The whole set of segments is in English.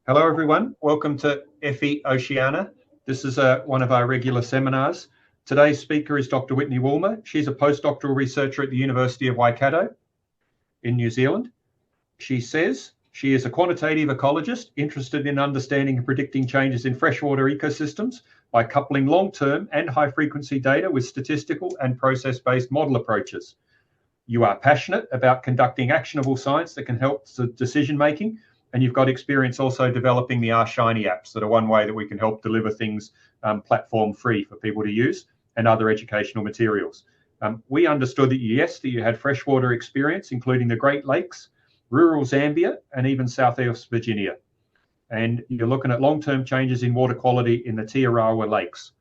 Hello, everyone. Welcome to EFI Oceania. This is one of our regular seminars. Today's speaker is Dr. Whitney Woelmer. She's a postdoctoral researcher at the University of Waikato in New Zealand. She says she is a quantitative ecologist interested in understanding and predicting changes in freshwater ecosystems by coupling long-term and high-frequency data with statistical and process-based model approaches. You are passionate about conducting actionable science that can help decision-making, and you've got experience also developing the Oceania apps that are one way that we can help deliver things platform-free for people to use, and other educational materials. We understood that you had freshwater experience, including the Great Lakes, rural Zambia, and even Southeast Virginia. And you're looking at long-term changes in water quality in the Tiarawa Lakes.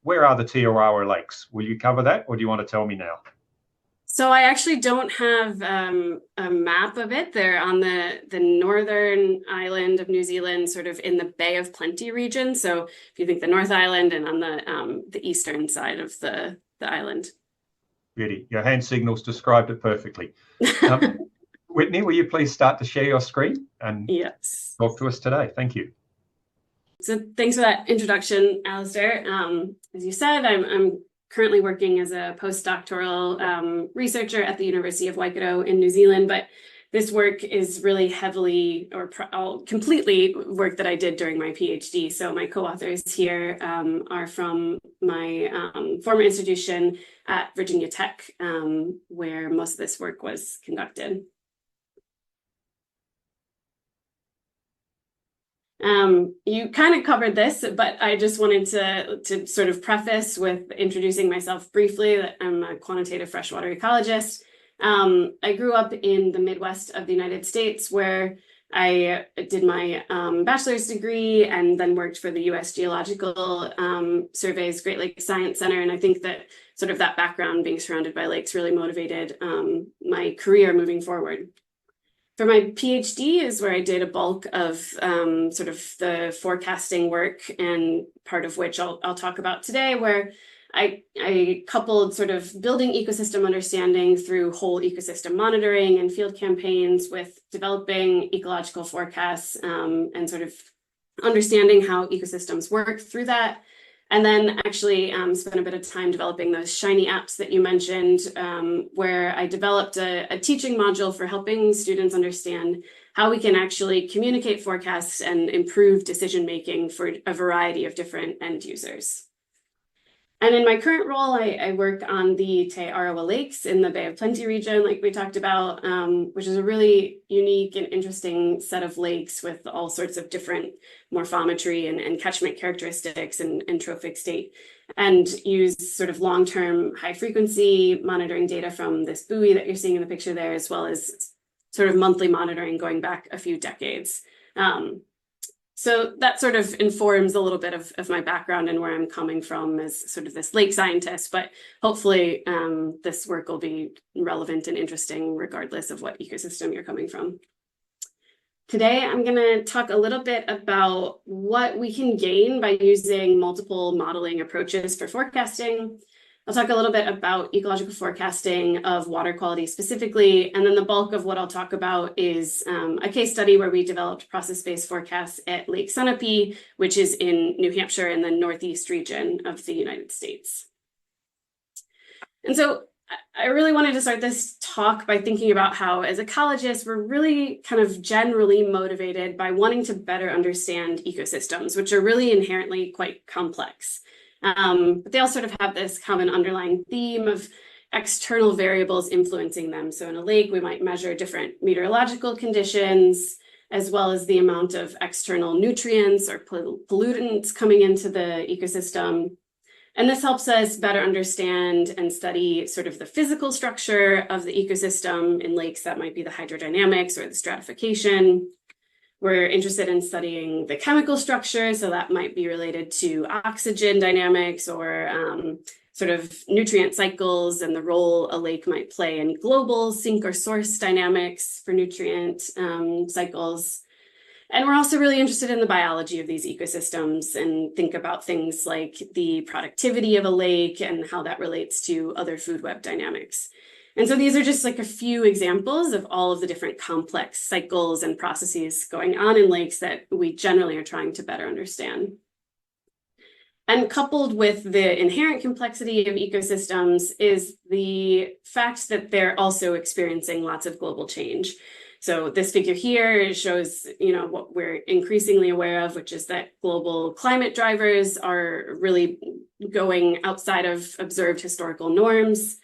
Where are the Tiarawa Lakes? Will you cover that, or do you want to tell me now? So I actually don't have a map of it. They're on the northern island of New Zealand, sort of in the Bay of Plenty region. So if you think the North Island and on the eastern side of the island. Beauty. Your hand signals described it perfectly. Whitney, will you please start to share your screen and Yes. talk to us today? Thank you. So thanks for that introduction, Alistair. As you said, I'm currently working as a postdoctoral researcher at the University of Waikato in New Zealand, but this work is really heavily or completely work that I did during my PhD. So my co-authors here are from my former institution at Virginia Tech, where most of this work was conducted. You kind of covered this, but I just wanted to sort of preface with introducing myself briefly that I'm a quantitative freshwater ecologist. I grew up in the Midwest of the United States, where I did my bachelor's degree and then worked for the U.S. Geological Survey's Great Lakes Science Center. And I think that sort of that background, being surrounded by lakes, really motivated my career moving forward. For my PhD is where I did a bulk of sort of the forecasting work, and part of which I'll talk about today, where I coupled sort of building ecosystem understanding through whole ecosystem monitoring and field campaigns with developing ecological forecasts and sort of understanding how ecosystems work through that. And then actually spent a bit of time developing those shiny apps that you mentioned, where I developed a teaching module for helping students understand how we can actually communicate forecasts and improve decision-making for a variety of different end users. And in my current role, I work on the Te Arawa Lakes in the Bay of Plenty region, like we talked about, which is a really unique and interesting set of lakes with all sorts of different morphometry and catchment characteristics and trophic state, and use sort of long-term high-frequency monitoring data from this buoy that you're seeing in the picture there, as well as sort of monthly monitoring going back a few decades. So that sort of informs a little bit of my background and where I'm coming from as sort of this lake scientist, but hopefully this work will be relevant and interesting regardless of what ecosystem you're coming from. Today, I'm going to talk a little bit about what we can gain by using multiple modeling approaches for forecasting. I'll talk a little bit about ecological forecasting of water quality specifically, and then the bulk of what I'll talk about is a case study where we developed process-based forecasts at Lake Sunapee, which is in New Hampshire in the Northeast region of the United States. And so I really wanted to start this talk by thinking about how, as ecologists, we're really kind of generally motivated by wanting to better understand ecosystems, which are really inherently quite complex. But they all sort of have this common underlying theme of external variables influencing them. So in a lake, we might measure different meteorological conditions, as well as the amount of external nutrients or pollutants coming into the ecosystem. And this helps us better understand and study sort of the physical structure of the ecosystem. In lakes, that might be the hydrodynamics or the stratification. We're interested in studying the chemical structure, so that might be related to oxygen dynamics or sort of nutrient cycles and the role a lake might play in global sink or source dynamics for nutrient cycles. And we're also really interested in the biology of these ecosystems and think about things like the productivity of a lake and how that relates to other food web dynamics. And so these are just like a few examples of all of the different complex cycles and processes going on in lakes that we generally are trying to better understand. And coupled with the inherent complexity of ecosystems is the fact that they're also experiencing lots of global change. So this figure here shows, what we're increasingly aware of, which is that global climate drivers are really going outside of observed historical norms.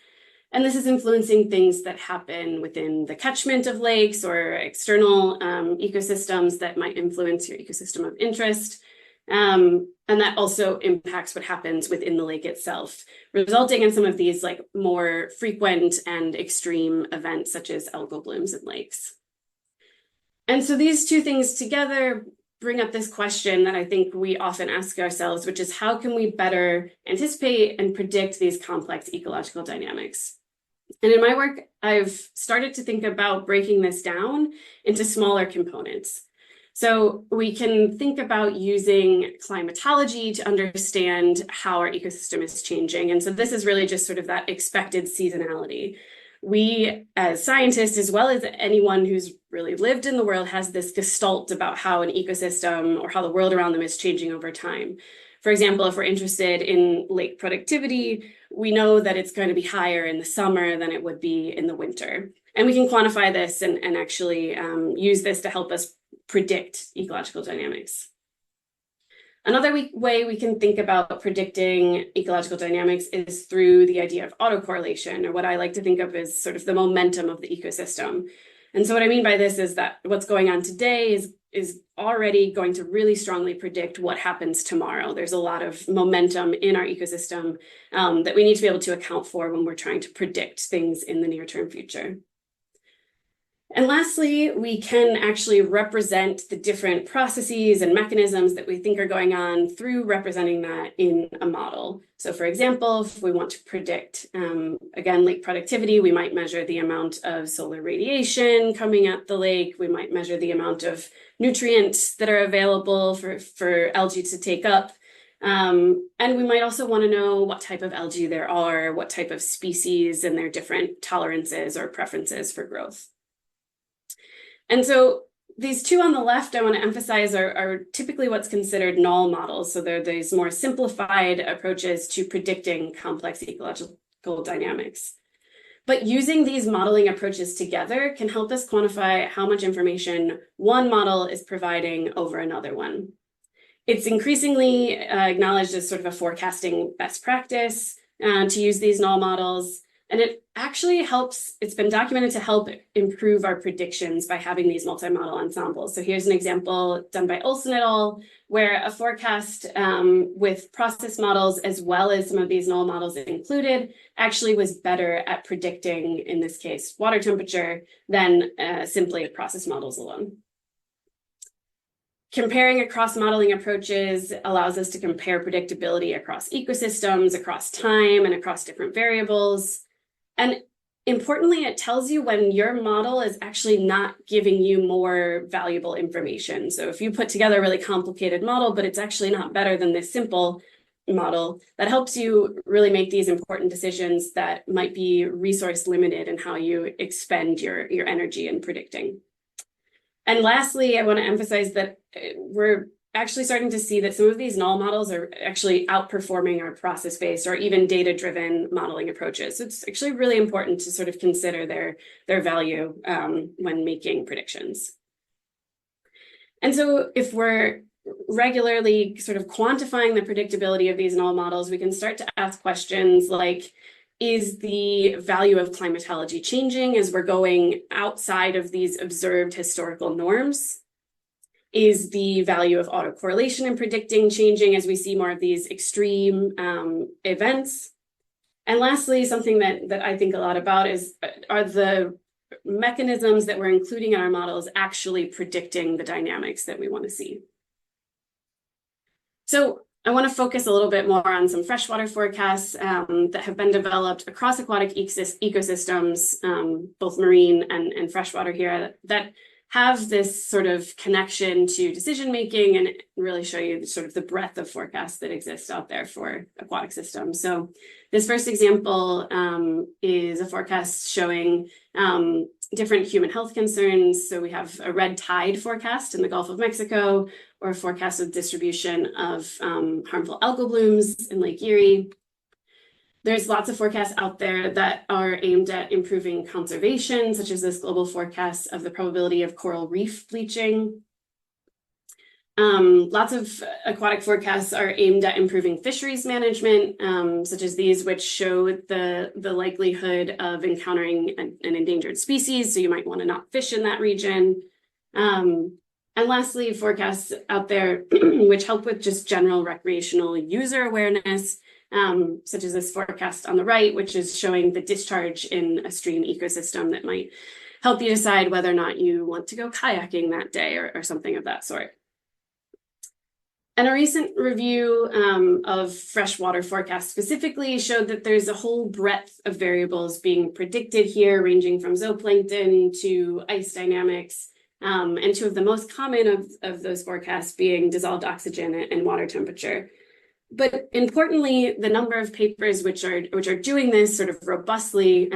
And this is influencing things that happen within the catchment of lakes or external ecosystems that might influence your ecosystem of interest. And that also impacts what happens within the lake itself, resulting in some of these like more frequent and extreme events such as algal blooms in lakes. And so these two things together bring up this question that I think we often ask ourselves, which is how can we better anticipate and predict these complex ecological dynamics? And in my work, I've started to think about breaking this down into smaller components. So we can think about using climatology to understand how our ecosystem is changing. And so this is really just sort of that expected seasonality. We, as scientists, as well as anyone who's really lived in the world, has this gestalt about how an ecosystem or how the world around them is changing over time. For example, if we're interested in lake productivity, we know that it's going to be higher in the summer than it would be in the winter. And we can quantify this and actually use this to help us predict ecological dynamics. Another way we can think about predicting ecological dynamics is through the idea of autocorrelation, or what I like to think of as sort of the momentum of the ecosystem. And so what I mean by this is that what's going on today is already going to really strongly predict what happens tomorrow. There's a lot of momentum in our ecosystem that we need to be able to account for when we're trying to predict things in the near-term future. And lastly, we can actually represent the different processes and mechanisms that we think are going on through representing that in a model. So for example, if we want to predict, again, lake productivity, we might measure the amount of solar radiation coming at the lake. We might measure the amount of nutrients that are available for algae to take up. And we might also want to know what type of algae there are, what type of species and their different tolerances or preferences for growth. And so these two on the left I want to emphasize are typically what's considered null models. So they're these more simplified approaches to predicting complex ecological dynamics. But using these modeling approaches together can help us quantify how much information one model is providing over another one. It's increasingly acknowledged as sort of a forecasting best practice to use these null models. And it actually helps, it's been documented to help improve our predictions by having these multi-model ensembles. So here's an example done by Olson et al., where a forecast with process models as well as some of these null models included actually was better at predicting, in this case, water temperature than simply process models alone. Comparing across modeling approaches allows us to compare predictability across ecosystems, across time, and across different variables. And importantly, it tells you when your model is actually not giving you more valuable information. So if you put together a really complicated model, but it's actually not better than this simple model, that helps you really make these important decisions that might be resource limited in how you expend your energy in predicting. And lastly, I want to emphasize that we're actually starting to see that some of these null models are actually outperforming our process-based or even data-driven modeling approaches. So it's actually really important to sort of consider their value when making predictions. And so if we're regularly sort of quantifying the predictability of these null models, we can start to ask questions like, is the value of climatology changing as we're going outside of these observed historical norms? Is the value of autocorrelation in predicting changing as we see more of these extreme events? And lastly, something that I think a lot about is, are the mechanisms that we're including in our models actually predicting the dynamics that we want to see? So I want to focus a little bit more on some freshwater forecasts that have been developed across aquatic ecosystems, both marine and freshwater here, that have this sort of connection to decision making and really show you sort of the breadth of forecasts that exist out there for aquatic systems. So this first example is a forecast showing different human health concerns. So we have a red tide forecast in the Gulf of Mexico, or a forecast of distribution of harmful algal blooms in Lake Erie. There's lots of forecasts out there that are aimed at improving conservation, such as this global forecast of the probability of coral reef bleaching. Lots of aquatic forecasts are aimed at improving fisheries management, such as these, which show the likelihood of encountering an endangered species. So you might want to not fish in that region. And lastly, forecasts out there which help with just general recreational user awareness, such as this forecast on the right, which is showing the discharge in a stream ecosystem that might help you decide whether or not you want to go kayaking that day or something of that sort. And a recent review of freshwater forecasts specifically showed that there's a whole breadth of variables being predicted here, ranging from zooplankton to ice dynamics, and two of the most common of those forecasts being dissolved oxygen and water temperature. But importantly, the number of papers which are doing this sort of robustly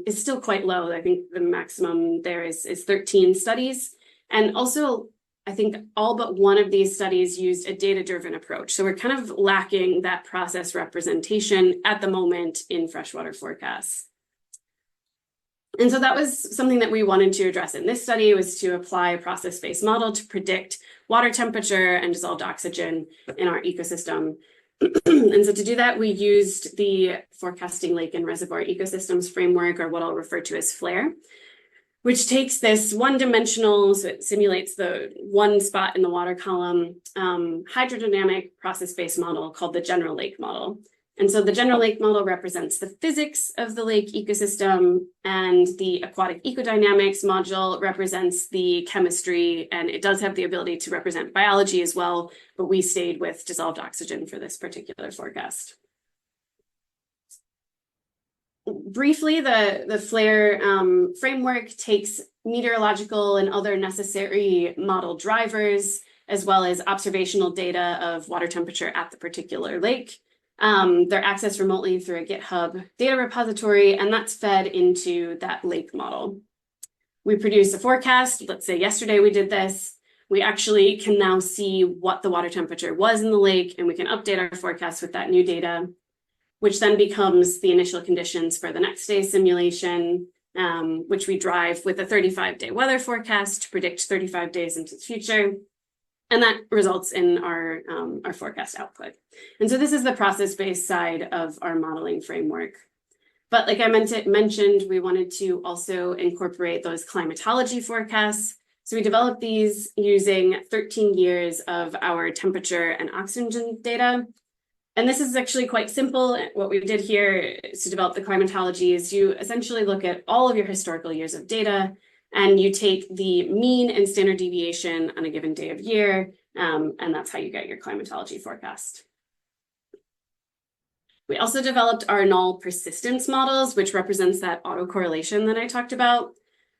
is still quite low. I think the maximum there is 13 studies. And also, I think all but one of these studies used a data-driven approach. So we're kind of lacking that process representation at the moment in freshwater forecasts. And so that was something that we wanted to address in this study, was to apply a process-based model to predict water temperature and dissolved oxygen in our ecosystem. And so to do that, we used the Forecasting Lake and Reservoir Ecosystems framework, or what I'll refer to as FLARE, which takes this one-dimensional, so it simulates the one spot in the water column, hydrodynamic process-based model called the general lake model. And so the general lake model represents the physics of the lake ecosystem, and the aquatic ecodynamics module represents the chemistry, and it does have the ability to represent biology as well, but we stayed with dissolved oxygen for this particular forecast. Briefly, the FLARE framework takes meteorological and other necessary model drivers, as well as observational data of water temperature at the particular lake. They're accessed remotely through a GitHub data repository, and that's fed into that lake model. We produce a forecast. Let's say yesterday we did this. We actually can now see what the water temperature was in the lake, and we can update our forecast with that new data, which then becomes the initial conditions for the next day's simulation, which we drive with a 35-day weather forecast to predict 35 days into the future. And that results in our forecast output. And so this is the process-based side of our modeling framework. But like I mentioned, we wanted to also incorporate those climatology forecasts. So we developed these using 13 years of our temperature and oxygen data. And this is actually quite simple. What we did here is to develop the climatology is you essentially look at all of your historical years of data, and you take the mean and standard deviation on a given day of year, and that's how you get your climatology forecast. We also developed our null persistence models, which represents that autocorrelation that I talked about.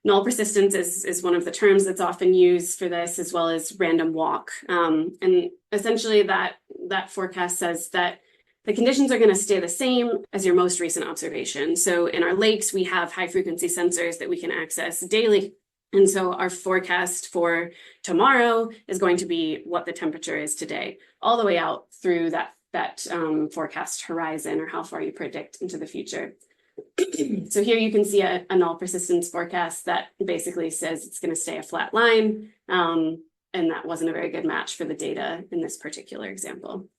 Null persistence is one of the terms that's often used for this, as well as random walk. And essentially that forecast says that the conditions are going to stay the same as your most recent observation. So in our lakes, we have high frequency sensors that we can access daily. And so our forecast for tomorrow is going to be what the temperature is today, all the way out through that forecast horizon, or how far you predict into the future. So here you can see a null persistence forecast that basically says it's going to stay a flat line. And that wasn't a very good match for the data in this particular example.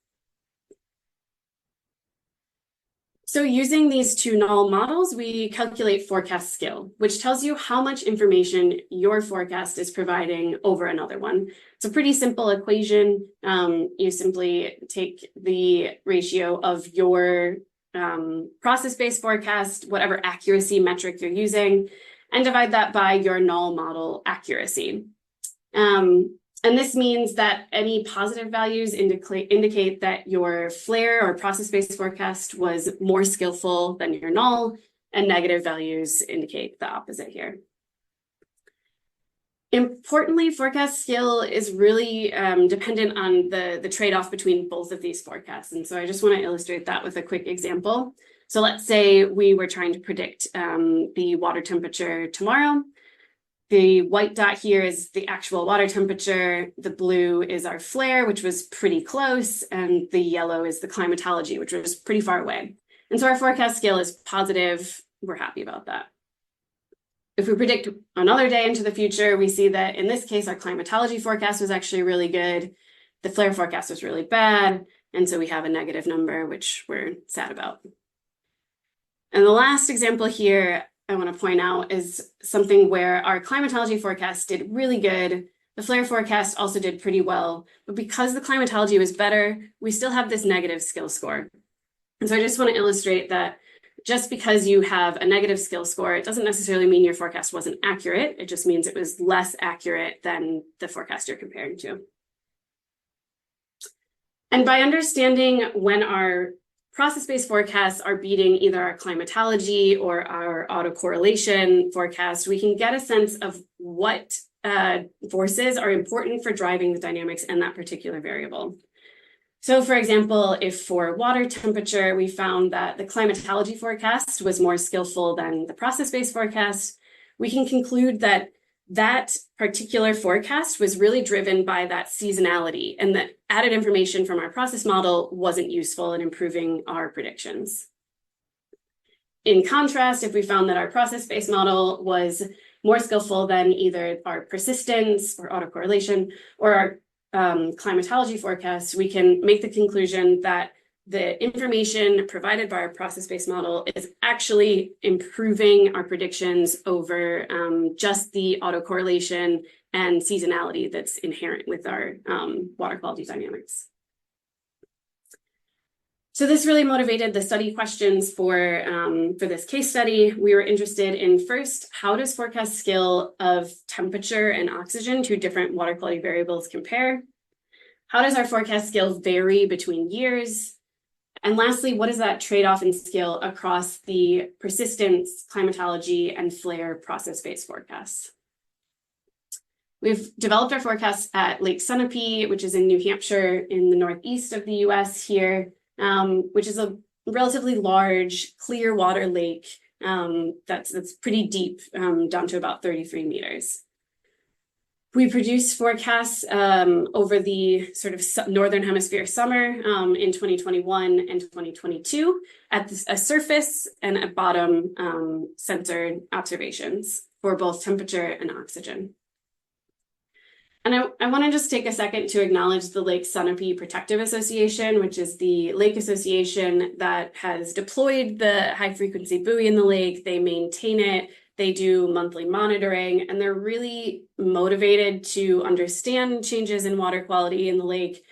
So using these two null models, we calculate forecast skill, which tells you how much information your forecast is providing over another one. It's a pretty simple equation. You simply take the ratio of your process-based forecast, whatever accuracy metric you're using, and divide that by your null model accuracy. And this means that any positive values indicate that your FLARE or process-based forecast was more skillful than your null, and negative values indicate the opposite here. Importantly, forecast skill is really dependent on the trade-off between both of these forecasts. And so I just want to illustrate that with a quick example. So let's say we were trying to predict the water temperature tomorrow. The white dot here is the actual water temperature. The blue is our flare, which was pretty close. And the yellow is the climatology, which was pretty far away. And so our forecast scale is positive. We're happy about that. If we predict another day into the future, we see that in this case, our climatology forecast was actually really good. The flare forecast was really bad. And so we have a negative number, which we're sad about. And the last example here I want to point out is something where our climatology forecast did really good. The flare forecast also did pretty well. But because the climatology was better, we still have this negative skill score. And so I just want to illustrate that just because you have a negative skill score, it doesn't necessarily mean your forecast wasn't accurate. It just means it was less accurate than the forecast you're comparing to. And by understanding when our process-based forecasts are beating either our climatology or our autocorrelation forecast, we can get a sense of what forces are important for driving the dynamics in that particular variable. So for example, if for water temperature, we found that the climatology forecast was more skillful than the process-based forecast, we can conclude that that particular forecast was really driven by that seasonality, and that added information from our process model wasn't useful in improving our predictions. In contrast, if we found that our process-based model was more skillful than either our persistence or autocorrelation or our climatology forecasts, we can make the conclusion that the information provided by our process-based model is actually improving our predictions over just the autocorrelation and seasonality that's inherent with our water quality dynamics. So this really motivated the study questions for this case study. We were interested in, first, how does forecast skill of temperature and oxygen, two different water quality variables, compare? How does our forecast skill vary between years? And lastly, what is that trade-off in skill across the persistence, climatology, and flare process-based forecasts? We've developed our forecasts at Lake Sunapee, which is in New Hampshire in the northeast of the US here, which is a relatively large, clear water lake that's pretty deep, down to about 33 meters. We produce forecasts over the sort of northern hemisphere summer in 2021 and 2022 at a surface and at bottom sensor observations for both temperature and oxygen. And I want to just take a second to acknowledge the Lake Sunapee Protective Association, which is the lake association that has deployed the high frequency buoy in the lake. They maintain it. They do monthly monitoring, and they're really motivated to understand changes in water quality in the lake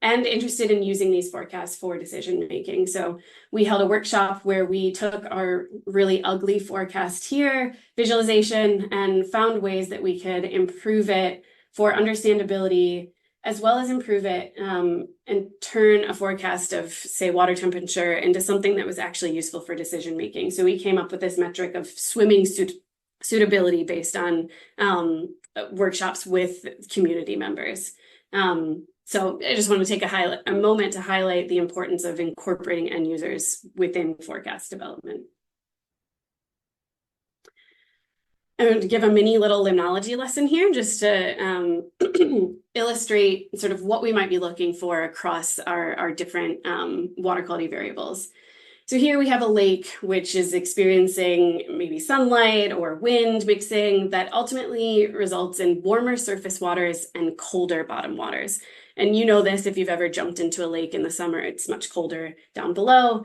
and interested in using these forecasts for decision making. So we held a workshop where we took our really ugly forecast here, visualization, and found ways that we could improve it for understandability, as well as improve it and turn a forecast of, say, water temperature into something that was actually useful for decision making. So we came up with this metric of swimming suitability based on workshops with community members. So I just want to take a moment to highlight the importance of incorporating end users within forecast development. I'm going to give a mini little limnology lesson here just to illustrate sort of what we might be looking for across our different water quality variables. So here we have a lake which is experiencing maybe sunlight or wind mixing that ultimately results in warmer surface waters and colder bottom waters. And you know this if you've ever jumped into a lake in the summer, it's much colder down below.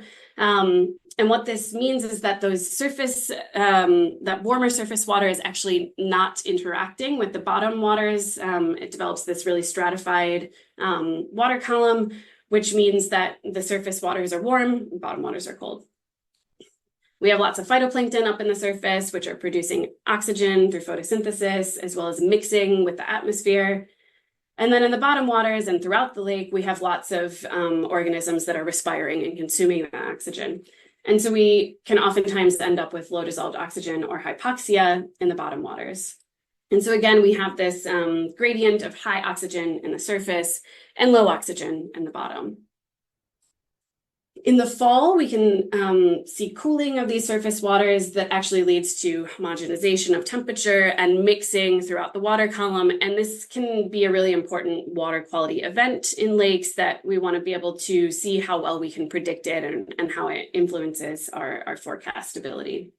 And what this means is that that warmer surface water is actually not interacting with the bottom waters. It develops this really stratified water column, which means that the surface waters are warm, bottom waters are cold. We have lots of phytoplankton up in the surface, which are producing oxygen through photosynthesis, as well as mixing with the atmosphere. And then in the bottom waters and throughout the lake, we have lots of organisms that are respiring and consuming that oxygen. And so we can oftentimes end up with low dissolved oxygen or hypoxia in the bottom waters. And so again, we have this gradient of high oxygen in the surface and low oxygen in the bottom. In the fall, we can see cooling of these surface waters that actually leads to homogenization of temperature and mixing throughout the water column. And this can be a really important water quality event in lakes that we want to be able to see how well we can predict it and how it influences our forecast stability.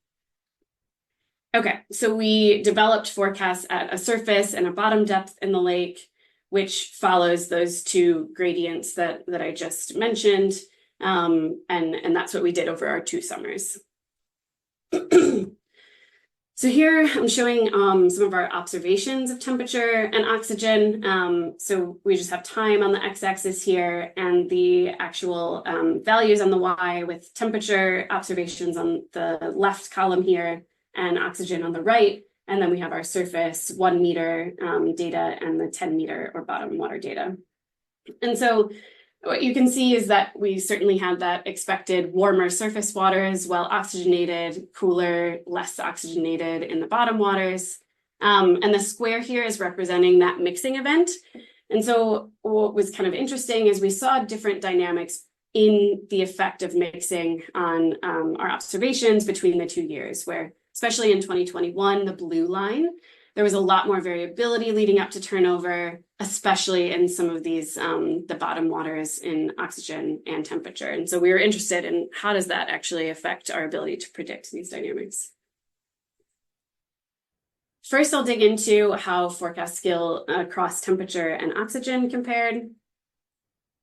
Okay, so we developed forecasts at a surface and a bottom depth in the lake, which follows those two gradients that I just mentioned. And that's what we did over our 2 summers. So here I'm showing some of our observations of temperature and oxygen. So we just have time on the x-axis here and the actual values on the y, with temperature observations on the left column here and oxygen on the right. And then we have our surface 1 meter data and the 10 meter or bottom water data. And so what you can see is that we certainly have that expected warmer surface waters, well oxygenated, cooler, less oxygenated in the bottom waters. And the square here is representing that mixing event. And so what was kind of interesting is we saw different dynamics in the effect of mixing on our observations between the 2 years, where especially in 2021, the blue line, there was a lot more variability leading up to turnover, especially in some of these, the bottom waters in oxygen and temperature. And so we were interested in how does that actually affect our ability to predict these dynamics. First, I'll dig into how forecast skill across temperature and oxygen compared.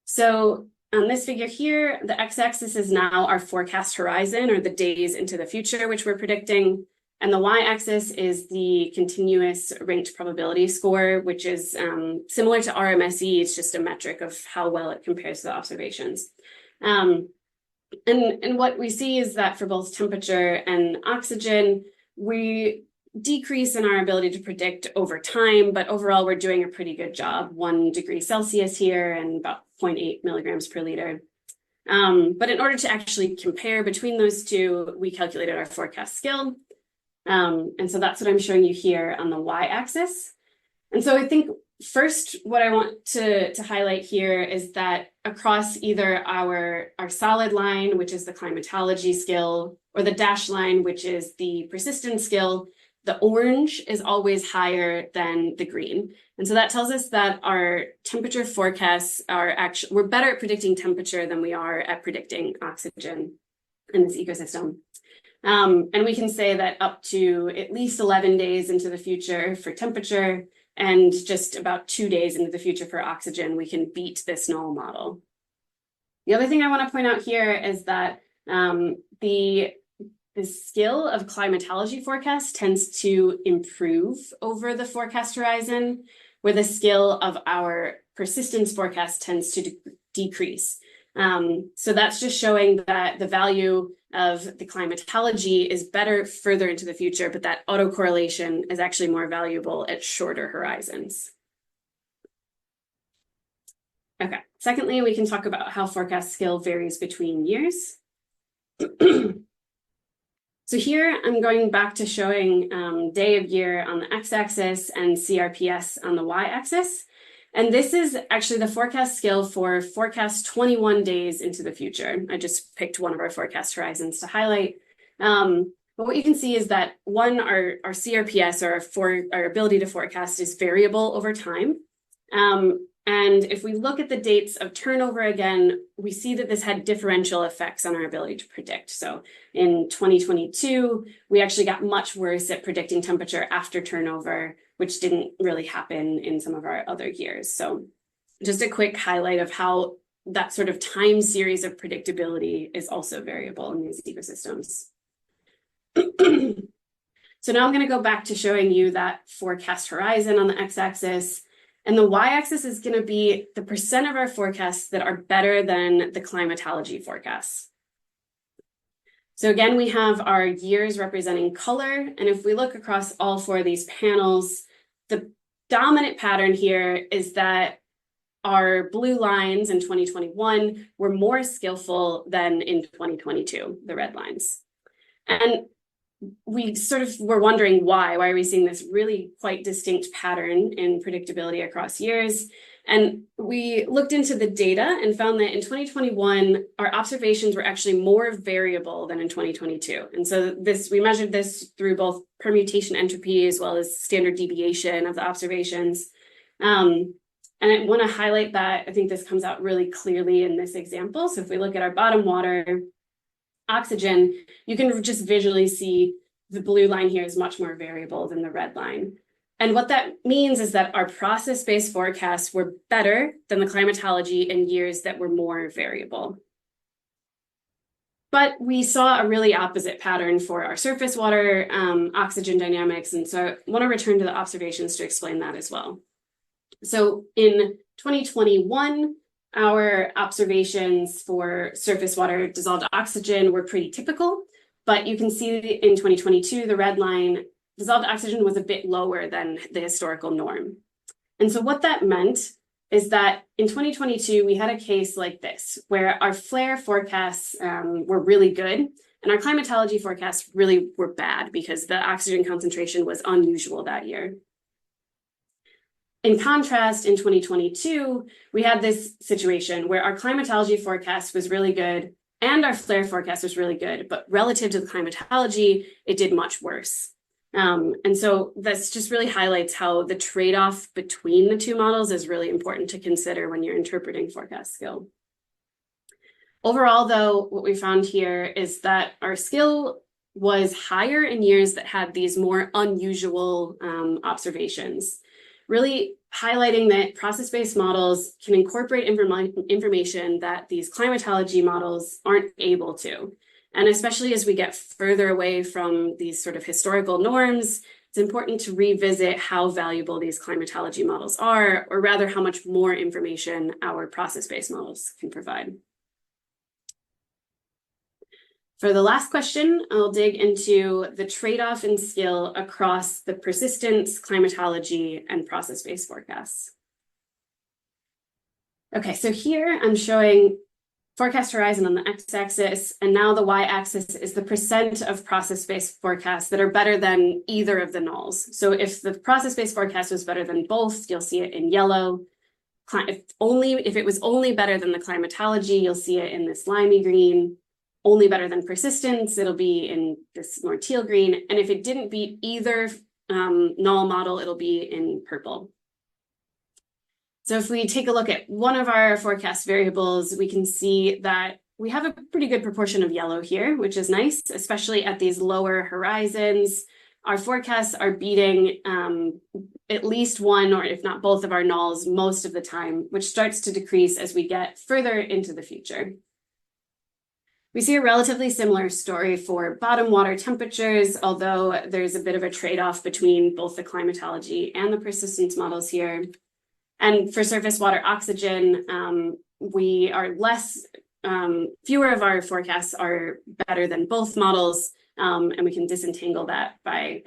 So on this figure here, the x-axis is now our forecast horizon, or the days into the future, which we're predicting. And the y-axis is the continuous ranked probability score, which is similar to RMSE. It's just a metric of how well it compares to the observations. And what we see is that for both temperature and oxygen, we decrease in our ability to predict over time, but overall we're doing a pretty good job. 1 degree Celsius here and about 0.8 milligrams per liter. But in order to actually compare between those two, we calculated our forecast skill. And so that's what I'm showing you here on the y-axis. And so I think first what I want to highlight here is that across either our solid line, which is the climatology skill, or the dashed line, which is the persistence skill, the orange is always higher than the green. And so that tells us that our temperature forecasts are actually, we're better at predicting temperature than we are at predicting oxygen in this ecosystem. And we can say that up to at least 11 days into the future for temperature and just about 2 days into the future for oxygen, we can beat this null model. The other thing I want to point out here is that the skill of climatology forecast tends to improve over the forecast horizon, where the skill of our persistence forecast tends to decrease. So that's just showing that the value of the climatology is better further into the future, but that autocorrelation is actually more valuable at shorter horizons. Okay, secondly, we can talk about how forecast skill varies between years. So here I'm going back to showing day of year on the x-axis and CRPS on the y-axis. And this is actually the forecast skill for forecast 21 days into the future. I just picked one of our forecast horizons to highlight. But what you can see is that one, our CRPS, or our ability to forecast, is variable over time. And if we look at the dates of turnover again, we see that this had differential effects on our ability to predict. So in 2022, we actually got much worse at predicting temperature after turnover, which didn't really happen in some of our other years. So just a quick highlight of how that sort of time series of predictability is also variable in these ecosystems. So now I'm going to go back to showing you that forecast horizon on the x-axis. And the y-axis is going to be the percent of our forecasts that are better than the climatology forecasts. So again, we have our years representing color. And if we look across all 4 of these panels, the dominant pattern here is that our blue lines in 2021 were more skillful than in 2022, the red lines. And we sort of were wondering why are we seeing this really quite distinct pattern in predictability across years? And we looked into the data and found that in 2021, our observations were actually more variable than in 2022. And so we measured this through both permutation entropy as well as standard deviation of the observations. And I want to highlight that I think this comes out really clearly in this example. So if we look at our bottom water, oxygen, you can just visually see the blue line here is much more variable than the red line. And what that means is that our process-based forecasts were better than the climatology in years that were more variable. But we saw a really opposite pattern for our surface water oxygen dynamics. And so I want to return to the observations to explain that as well. So in 2021, our observations for surface water dissolved oxygen were pretty typical, but you can see in 2022, the red line, dissolved oxygen was a bit lower than the historical norm. And so what that meant is that in 2022, we had a case like this, where our flare forecasts were really good, and our climatology forecasts really were bad because the oxygen concentration was unusual that year. In contrast, in 2022, we had this situation where our climatology forecast was really good and our flare forecast was really good, but relative to the climatology, it did much worse. And so this just really highlights how the trade-off between the two models is really important to consider when you're interpreting forecast skill. Overall, though, what we found here is that our skill was higher in years that had these more unusual observations, really highlighting that process-based models can incorporate information that these climatology models aren't able to. And especially as we get further away from these sort of historical norms, it's important to revisit how valuable these climatology models are, or rather how much more information our process-based models can provide. For the last question, I'll dig into the trade-off in skill across the persistence, climatology, and process-based forecasts. Okay, so here I'm showing forecast horizon on the x-axis, and now the y-axis is the percent of process-based forecasts that are better than either of the nulls. So if the process-based forecast was better than both, you'll see it in yellow. If it was only better than the climatology, you'll see it in this limey green. Only better than persistence, it'll be in this more teal green. And if it didn't beat either null model, it'll be in purple. So if we take a look at one of our forecast variables, we can see that we have a pretty good proportion of yellow here, which is nice, especially at these lower horizons. Our forecasts are beating at least one, or if not both of our nulls most of the time, which starts to decrease as we get further into the future. We see a relatively similar story for bottom water temperatures, although there's a bit of a trade-off between both the climatology and the persistence models here. And for surface water oxygen, we are fewer of our forecasts are better than both models, and we can disentangle that by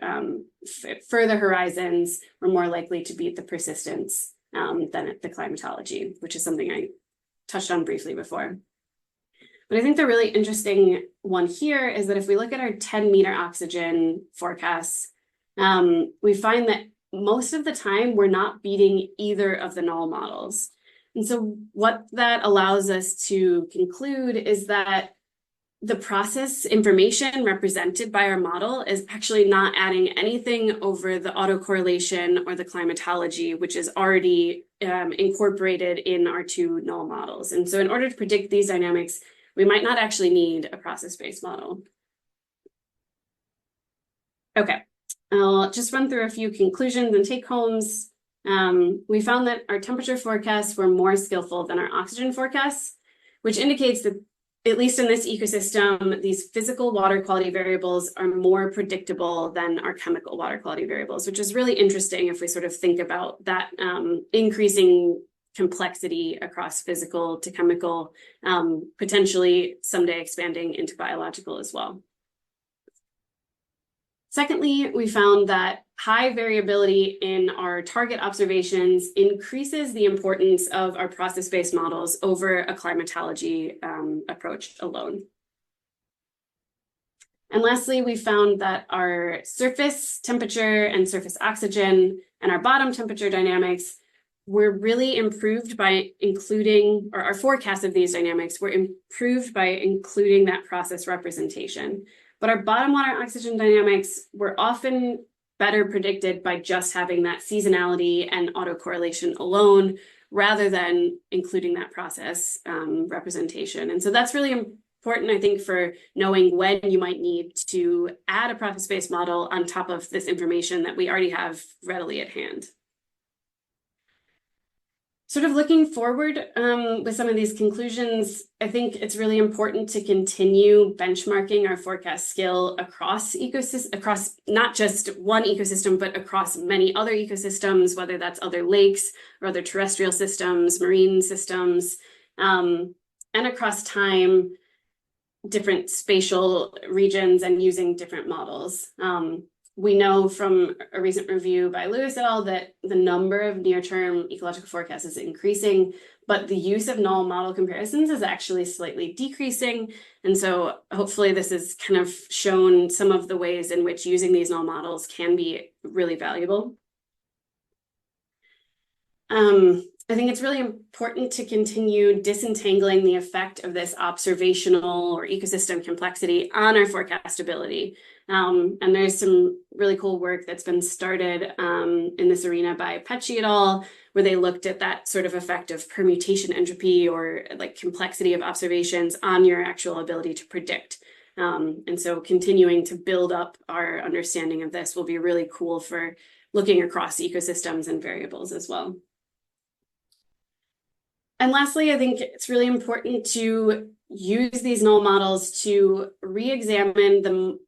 further horizons. We're more likely to beat the persistence than the climatology, which is something I touched on briefly before. But I think the really interesting one here is that if we look at our 10-meter oxygen forecasts, we find that most of the time we're not beating either of the null models. And so what that allows us to conclude is that the process information represented by our model is actually not adding anything over the autocorrelation or the climatology, which is already incorporated in our two null models. And so in order to predict these dynamics, we might not actually need a process-based model. Okay, I'll just run through a few conclusions and take-homes. We found that our temperature forecasts were more skillful than our oxygen forecasts, which indicates that, at least in this ecosystem, these physical water quality variables are more predictable than our chemical water quality variables, which is really interesting if we sort of think about that increasing complexity across physical to chemical, potentially someday expanding into biological as well. Secondly, we found that high variability in our target observations increases the importance of our process-based models over a climatology approach alone. And lastly, we found that our surface temperature and surface oxygen and our bottom temperature dynamics were really improved by including, or our forecast of these dynamics were improved by including that process representation. But our bottom water oxygen dynamics were often better predicted by just having that seasonality and autocorrelation alone, rather than including that process representation. And so that's really important, I think, for knowing when you might need to add a process-based model on top of this information that we already have readily at hand. Sort of looking forward with some of these conclusions, I think it's really important to continue benchmarking our forecast skill across ecosystems, across not just one ecosystem, but across many other ecosystems, whether that's other lakes or other terrestrial systems, marine systems, and across time, different spatial regions, and using different models. We know from a recent review by Lewis et al. That the number of near-term ecological forecasts is increasing, but the use of null model comparisons is actually slightly decreasing. And so hopefully this has kind of shown some of the ways in which using these null models can be really valuable. I think it's really important to continue disentangling the effect of this observational or ecosystem complexity on our forecastability. And there's some really cool work that's been started in this arena by Pecci et al., where they looked at that sort of effect of permutation entropy or like complexity of observations on your actual ability to predict. And so continuing to build up our understanding of this will be really cool for looking across ecosystems and variables as well. And lastly, I think it's really important to use these null models to re-examine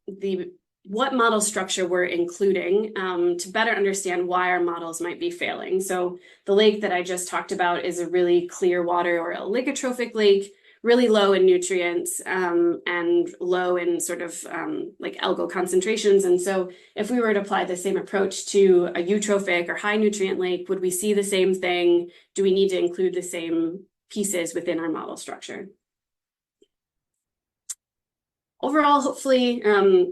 what model structure we're including to better understand why our models might be failing. So the lake that I just talked about is a really clear water or oligotrophic lake, really low in nutrients and low in sort of like algal concentrations. And so if we were to apply the same approach to a eutrophic or high nutrient lake, would we see the same thing? Do we need to include the same pieces within our model structure? Overall, hopefully,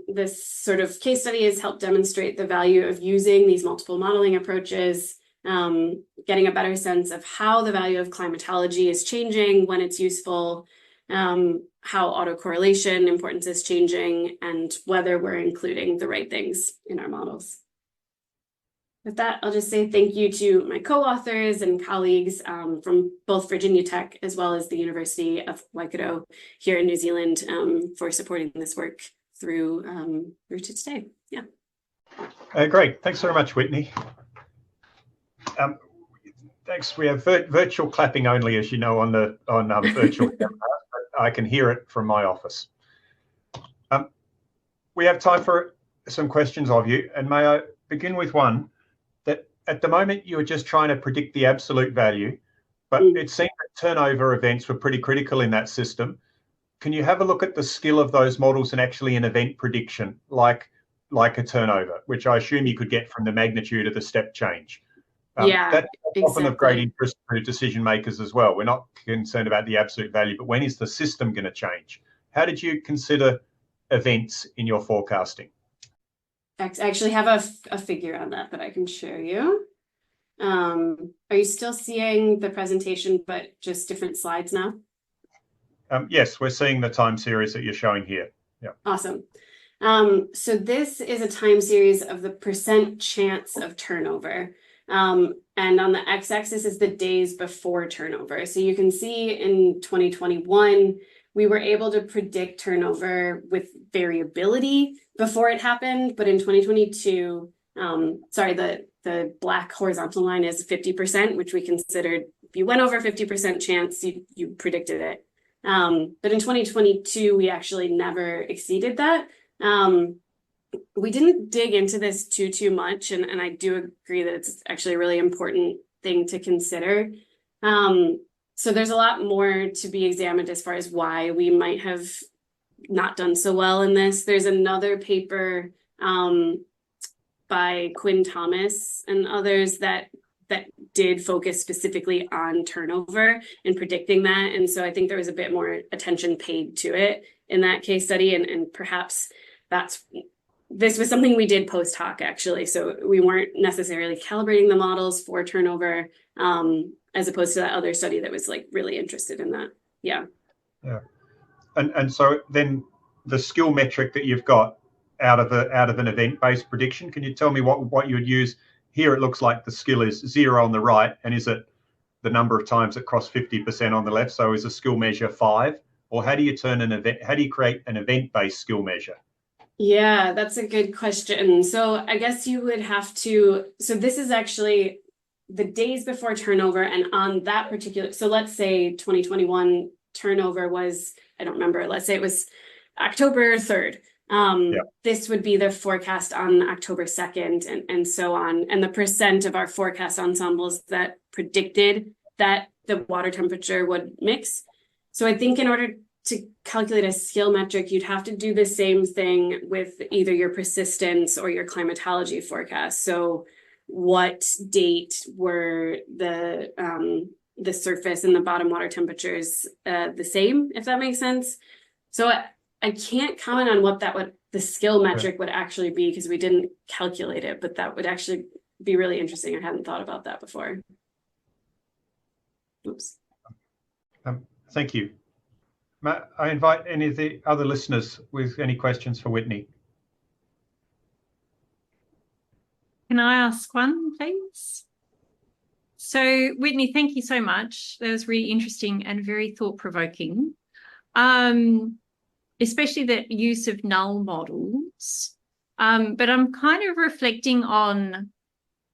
this sort of case study has helped demonstrate the value of using these multiple modeling approaches, getting a better sense of how the value of climatology is changing, when it's useful, how autocorrelation importance is changing, and whether we're including the right things in our models. With that, I'll just say thank you to my co-authors and colleagues from both Virginia Tech as well as the University of Waikato here in New Zealand for supporting this work through to today. Yeah. Great. Thanks very much, Whitney. Thanks. We have virtual clapping only, as you know, on virtual cameras, but I can hear it from my office. We have time for some questions of you, and may I begin with one that at the moment you were just trying to predict the absolute value, but it seemed that turnover events were pretty critical in that system. Can you have a look at the skill of those models and actually an event prediction, like a turnover, which I assume you could get from the magnitude of the step change? Yeah, that's often exactly. of great interest to decision makers as well. We're not concerned about the absolute value, but when is the system going to change? How did you consider events in your forecasting? I actually have a figure on that I can share you. Are you still seeing the presentation, but just different slides now? Yes, we're seeing the time series that you're showing here. Yeah. Awesome. So this is a time series of the percent chance of turnover. And on the x-axis is the days before turnover. So you can see in 2021, we were able to predict turnover with variability before it happened. But in 2022, the black horizontal line is 50%, which we considered if you went over 50% chance, you predicted it. But in 2022, we actually never exceeded that. We didn't dig into this too much, and I do agree that it's actually a really important thing to consider. So there's a lot more to be examined as far as why we might have not done so well in this. There's another paper by Quinn Thomas and others that did focus specifically on turnover and predicting that. And so I think there was a bit more attention paid to it in that case study, and perhaps this was something we did post hoc, actually. So we weren't necessarily calibrating the models for turnover, as opposed to that other study that was like really interested in that. Yeah. Yeah. And so then the skill metric that you've got out of an event-based prediction, can you tell me what you would use? Here it looks like the skill is 0 on the right, and is it the number of times it crossed 50% on the left? So is a skill measure 5? Or how do you create an event-based skill measure? Yeah, that's a good question. So I guess you would have to, so this is actually the days before turnover, and on that particular, so let's say 2021 turnover was, I don't remember, let's say it was October 3rd. This would be the forecast on October 2nd, and so on. And the percent of our forecast ensembles that predicted that the water temperature would mix. So I think in order to calculate a skill metric, you'd have to do the same thing with either your persistence or your climatology forecast. So what date were the surface and the bottom water temperatures the same, if that makes sense? So I can't comment on what the skill metric would actually be, because we didn't calculate it, but that would actually be really interesting. I hadn't thought about that before. Oops. Thank you. I invite any of the other listeners with any questions for Whitney. Can I ask one, please? So, Whitney, thank you so much. That was really interesting and very thought-provoking, especially the use of null models. But I'm kind of reflecting on,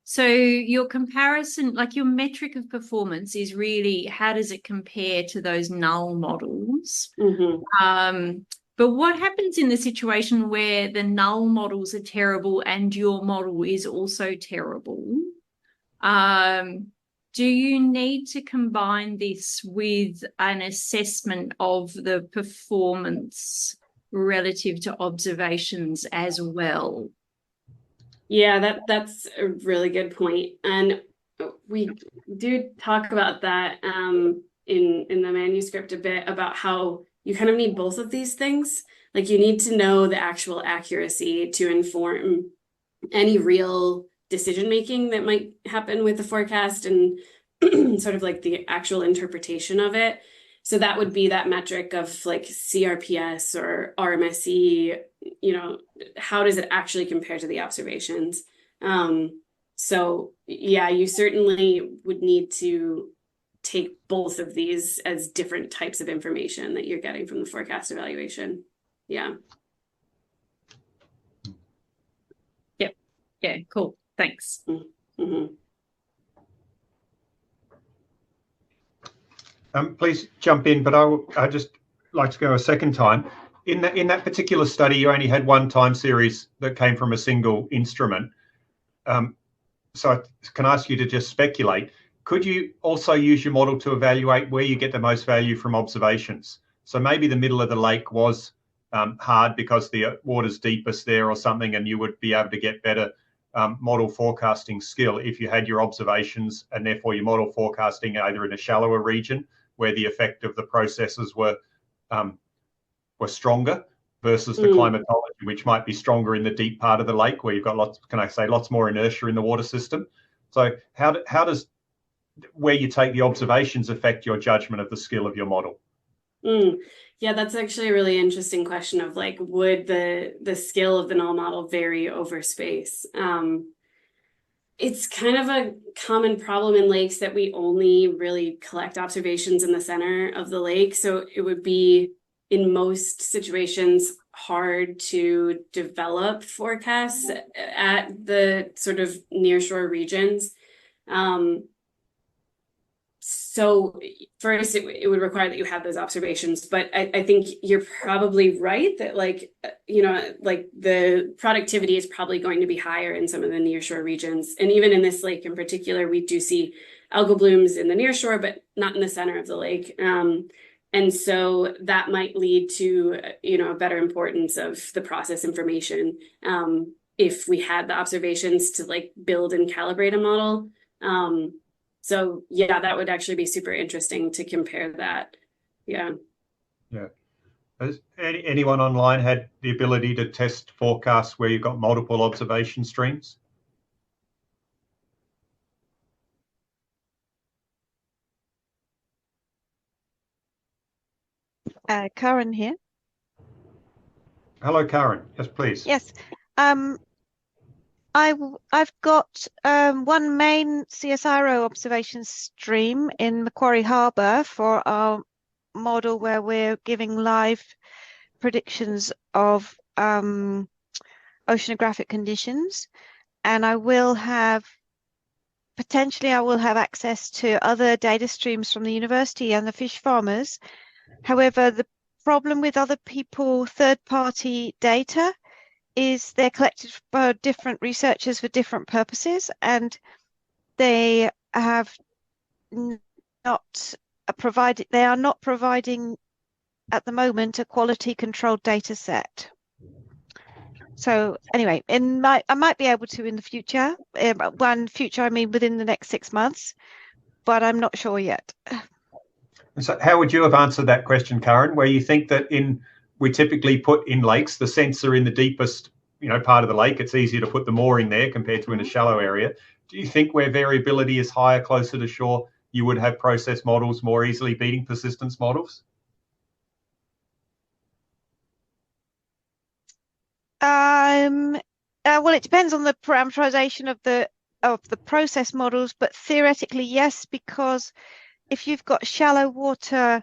so your comparison, like your metric of performance is really how does it compare to those null models? Mm-hmm. But what happens in the situation where the null models are terrible and your model is also terrible? Do you need to combine this with an assessment of the performance relative to observations as well? Yeah, that's a really good point. And we do talk about that in the manuscript a bit, about how you kind of need both of these things. Like you need to know the actual accuracy to inform any real decision making that might happen with the forecast, and sort of like the actual interpretation of it. So that would be that metric of like CRPS or RMSE, how does it actually compare to the observations? So yeah, you certainly would need to take both of these as different types of information that you're getting from the forecast evaluation. Yeah. Yep. Yeah, cool. Thanks. Mm-hmm. Please jump in, but I just like to go a second time. In that particular study, you only had one time series that came from a single instrument. So I can ask you to just speculate. Could you also use your model to evaluate where you get the most value from observations? So maybe the middle of the lake was hard because the water's deepest there or something, and you would be able to get better model forecasting skill if you had your observations, and therefore your model forecasting either in a shallower region where the effect of the processes were stronger, versus the climatology, which might be stronger in the deep part of the lake where you've got lots more inertia in the water system. So how does where you take the observations affect your judgment of the skill of your model? Yeah, that's actually a really interesting question of like, would the skill of the null model vary over space? It's kind of a common problem in lakes that we only really collect observations in the center of the lake. So it would be, in most situations, hard to develop forecasts at the sort of nearshore regions. So first, it would require that you have those observations, but I think you're probably right that like the productivity is probably going to be higher in some of the nearshore regions. And even in this lake in particular, we do see algal blooms in the nearshore, but not in the center of the lake. And so that might lead to, a better importance of the process information if we had the observations to like build and calibrate a model. So yeah, that would actually be super interesting to compare that. Yeah. Yeah. Has anyone online had the ability to test forecasts where you've got multiple observation streams? Karen here. Hello, Karen. Yes, please. Yes. I've got one main CSIRO observation stream in Macquarie Harbour for our model where we're giving live predictions of oceanographic conditions, and I will have access to other data streams from the university and the fish farmers. However, the problem with other people, third-party data, is they're collected by different researchers for different purposes, and they are not providing at the moment a quality controlled data set. So anyway, I might be able to in the future. I mean within the next 6 months, but I'm not sure yet. So how would you have answered that question, Karen, where you think that we typically put in lakes, the sensor in the deepest, part of the lake, it's easier to put the mooring there compared to in a shallow area. Do you think where variability is higher, closer to shore, you would have process models more easily beating persistence models? Well, it depends on the parameterization of the process models, but theoretically, yes, because if you've got shallow water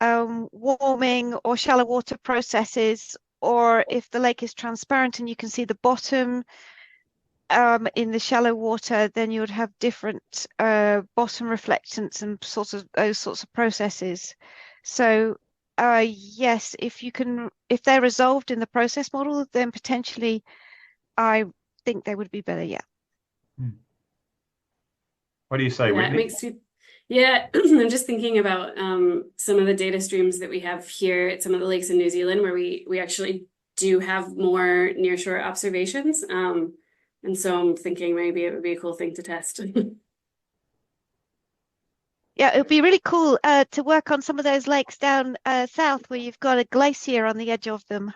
warming or shallow water processes, or if the lake is transparent and you can see the bottom in the shallow water, then you would have different bottom reflectance and those sorts of processes. So yes, if they're resolved in the process model, then potentially I think they would be better. Yeah. What do you say, Whitney? Yeah, I'm just thinking about some of the data streams that we have here at some of the lakes in New Zealand where we actually do have more nearshore observations. And so I'm thinking maybe it would be a cool thing to test. Yeah, it would be really cool to work on some of those lakes down south where you've got a glacier on the edge of them.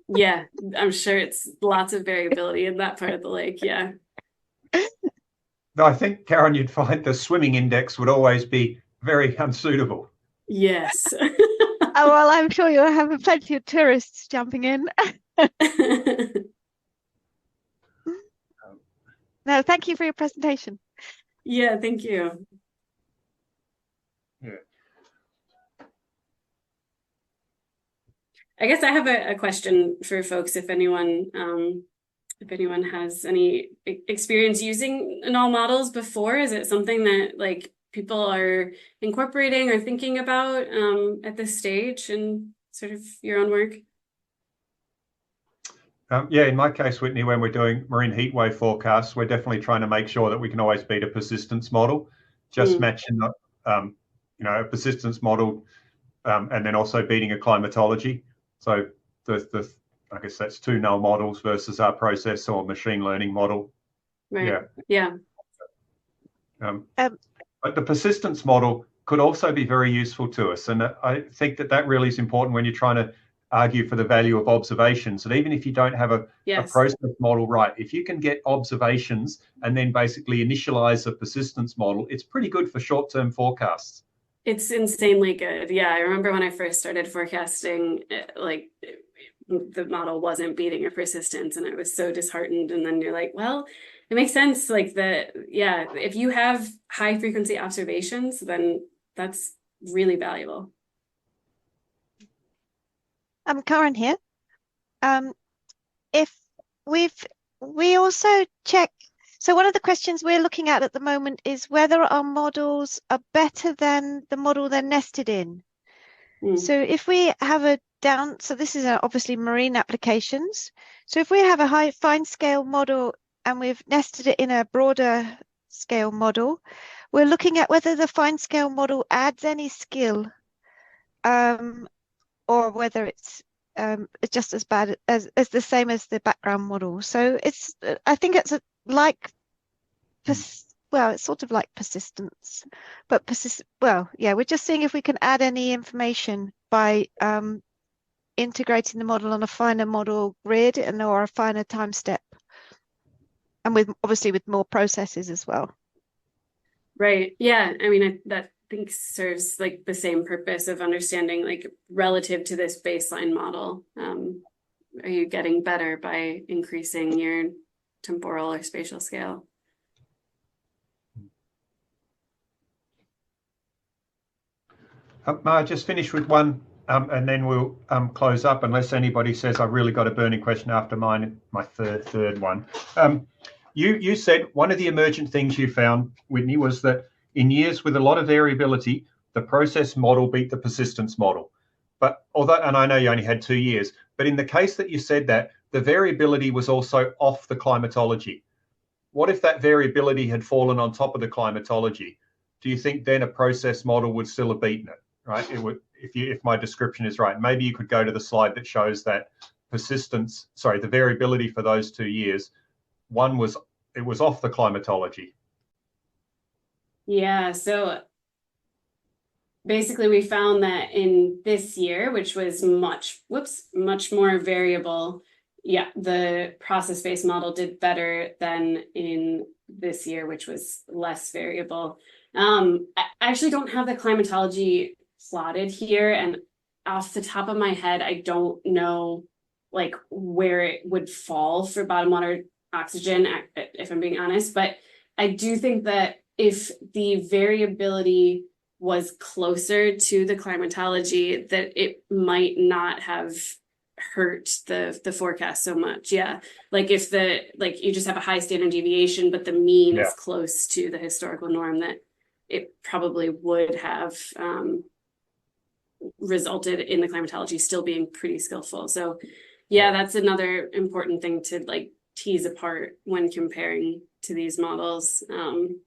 Yeah, I'm sure it's lots of variability in that part of the lake. Yeah. I think, Karen, you'd find the swimming index would always be very unsuitable. Yes. Oh, well, I'm sure you'll have plenty of tourists jumping in. No, thank you for your presentation. Yeah, thank you. Yeah. I guess I have a question for folks if anyone has any experience using null models before. Is it something that people are incorporating or thinking about at this stage in sort of your own work? Yeah, in my case, Whitney, when we're doing marine heat wave forecasts, we're definitely trying to make sure that we can always beat a persistence model, just matching a persistence model and then also beating a climatology. So I guess that's two null models versus our process or machine learning model. Right. Yeah. But the persistence model could also be very useful to us. And I think that really is important when you're trying to argue for the value of observations. And even if you don't have a process model right, if you can get observations and then basically initialize a persistence model, it's pretty good for short-term forecasts. It's insanely good. Yeah, I remember when I first started forecasting, the model wasn't beating a persistence and I was so disheartened. And then you're like, well, it makes sense. If you have high frequency observations, then that's really valuable. I'm Karen here. If we also check, so one of the questions we're looking at the moment is whether our models are better than the model they're nested in. So if we have so this is obviously marine applications. So if we have a fine scale model and we've nested it in a broader scale model, we're looking at whether the fine scale model adds any skill, or whether it's just as bad as the same as the background model. So I think it's it's sort of like persistence, but we're just seeing if we can add any information by integrating the model on a finer model grid or a finer time step, and obviously with more processes as well. Right. Yeah. I mean, that I think serves like the same purpose of understanding, like, relative to this baseline model. Are you getting better by increasing your temporal or spatial scale? I just finished with one, and then we'll close up, unless anybody says I've really got a burning question after my third one. You said one of the emergent things you found, Whitney, was that in years with a lot of variability, the process model beat the persistence model. But and I know you only had 2 years, but in the case that you said that, the variability was also off the climatology. What if that variability had fallen on top of the climatology? Do you think then a process model would still have beaten it? Right? It would, if my description is right. Maybe you could go to the slide that shows that the variability for those 2 years. It was off the climatology. Yeah, so basically we found that in this year, which was much more variable, yeah, the process-based model did better than in this year, which was less variable. I actually don't have the climatology plotted here, and off the top of my head, I don't know like where it would fall for bottom water oxygen, if I'm being honest, but I do think that if the variability was closer to the climatology, that it might not have hurt the forecast so much. Yeah, like if you just have a high standard deviation, but the mean is close to the historical norm, that it probably would have resulted in the climatology still being pretty skillful. So yeah, that's another important thing to like tease apart when comparing to these models,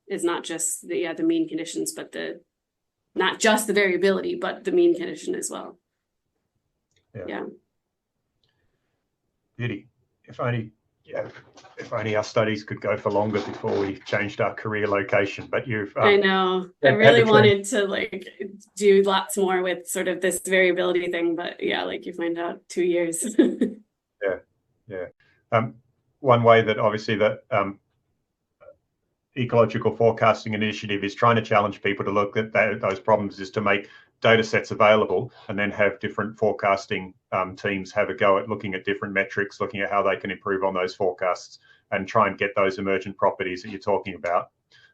is not just the mean conditions, but not just the variability, but the mean condition as well. Yeah. Beauty. If only our studies could go for longer before we changed our career location. But I know. I really wanted to like do lots more with sort of this variability thing, but yeah, like you find out 2 years. Yeah. One way that obviously that Ecological Forecasting Initiative is trying to challenge people to look at those problems is to make data sets available and then have different forecasting teams have a go at looking at different metrics, looking at how they can improve on those forecasts and try and get those emergent properties that you're talking about.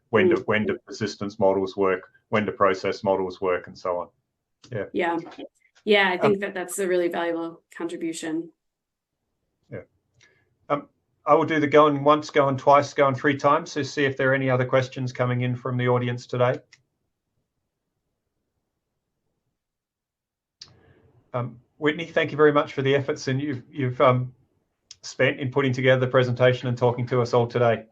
When do persistence models work? When do process models work, and so on. Yeah. I think that's a really valuable contribution. Yeah. I will do the going once, going twice, going 3 times to see if there are any other questions coming in from the audience today. Whitney, thank you very much for the efforts and you've spent in putting together the presentation and talking to us all today.